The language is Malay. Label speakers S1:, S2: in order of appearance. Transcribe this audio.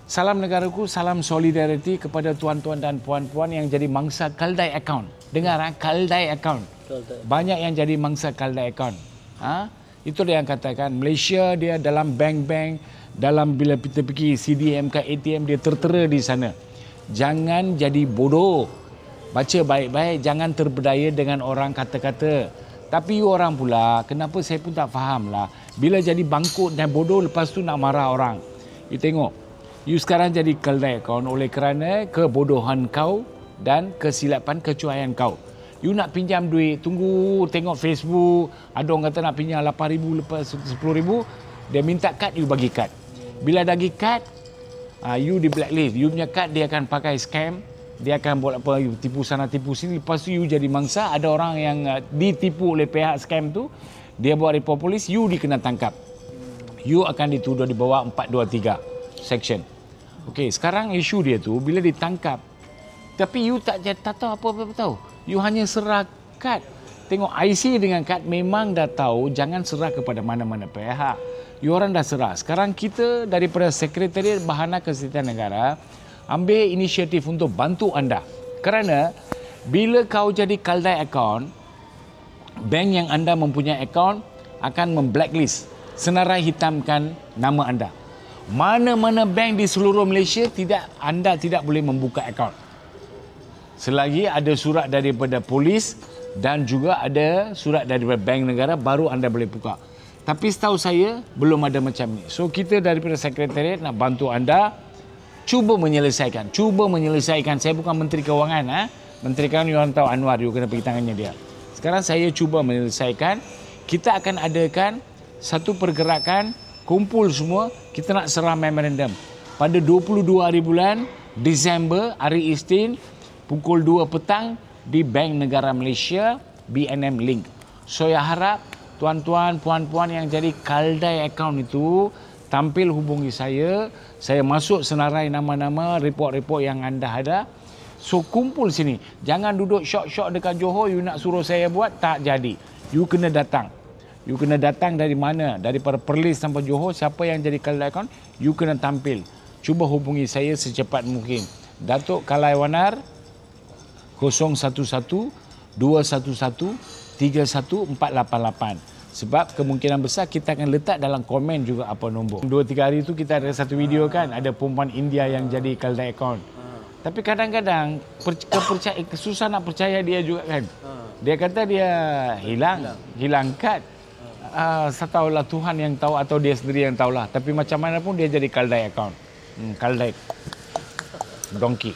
S1: Salam negaraku, salam solidariti kepada tuan-tuan dan puan-puan yang jadi mangsa Kaldai account. Dengar, Kaldai account. Banyak yang jadi mangsa Kaldai account. Itu dia yang katakan, Malaysia dia dalam bank-bank, dalam bila kita pergi CDM ke ATM, dia tertera di sana. Jangan jadi bodoh. Baca baik-baik, jangan terberdaya dengan orang kata-kata. Tapi orang pula, kenapa saya pun tak faham lah. Bila jadi bangkut dan bodoh, lepas tu nak marah orang. You tengok, you sekarang jadi Kaldai account oleh kerana kebodohan kau dan kesilapan kecuaian kau. You nak pinjam duit, tunggu tengok Facebook, ada orang kata nak pinjam 8,000 lepas 10,000, dia minta kad, you bagi kad. Bila bagi kad, you di blacklist. You punya kad dia akan pakai scam, dia akan buat apa, tipu sana tipu sini, lepas tu you jadi mangsa. Ada orang yang ditipu oleh pihak scam tu, dia buat report polis, you dikena tangkap. You akan dituduh di bawah 423 section. Okey, sekarang isu dia tu bila ditangkap, tapi you tak tahu apa-apa tahu. You hanya serah kad. Tengok IC dengan kad memang dah tahu jangan serah kepada mana-mana pihak. You orang dah serah. Sekarang kita daripada Sekretariat Bahana Kesihatan Negara ambil inisiatif untuk bantu anda. Kerana bila kau jadi Kaldai account, bank yang anda mempunyai account akan memblacklist, senarai hitamkan nama anda. Mana-mana bank di seluruh Malaysia anda tidak boleh membuka akaun. Selagi ada surat daripada polis dan juga ada surat daripada bank negara, baru anda boleh buka. Tapi setahu saya belum ada macam ni. So kita daripada Sekretariat nak bantu anda cuba menyelesaikan. Saya bukan Menteri Kewangan. Menteri Kewangan you orang tahu Anwar, you kena pergi tangannya dia. Sekarang saya cuba menyelesaikan. Kita akan adakan satu pergerakan, kumpul semua, kita nak serah memorandum. Pada 22 hari bulan Disember, hari Isnin, pukul 2 petang di Bank Negara Malaysia, BNM Link. So, saya harap tuan-tuan, puan-puan yang jadi Kaldai account itu, tampil hubungi saya masuk senarai nama-nama, report-report yang anda ada. So, kumpul sini. Jangan duduk syok-syok dekat Johor, you nak suruh saya buat, tak jadi. You kena datang. You kena datang dari mana? Daripada Perlis sampai Johor, siapa yang jadi Kaldai account, you kena tampil. Cuba hubungi saya secepat mungkin. Datuk Kalaiwanar 011-211-31488. Sebab kemungkinan besar kita akan letak dalam komen juga apa nombor. 2-3 hari itu kita ada satu video kan, ada perempuan India yang jadi Kaldai account. Tapi kadang-kadang susah nak percaya dia juga kan. Dia kata dia hilang kad. Setahulah Tuhan yang tahu atau dia sendiri yang tahulah. Tapi macam mana pun dia jadi Kaldai account. Kaldai. Donkey.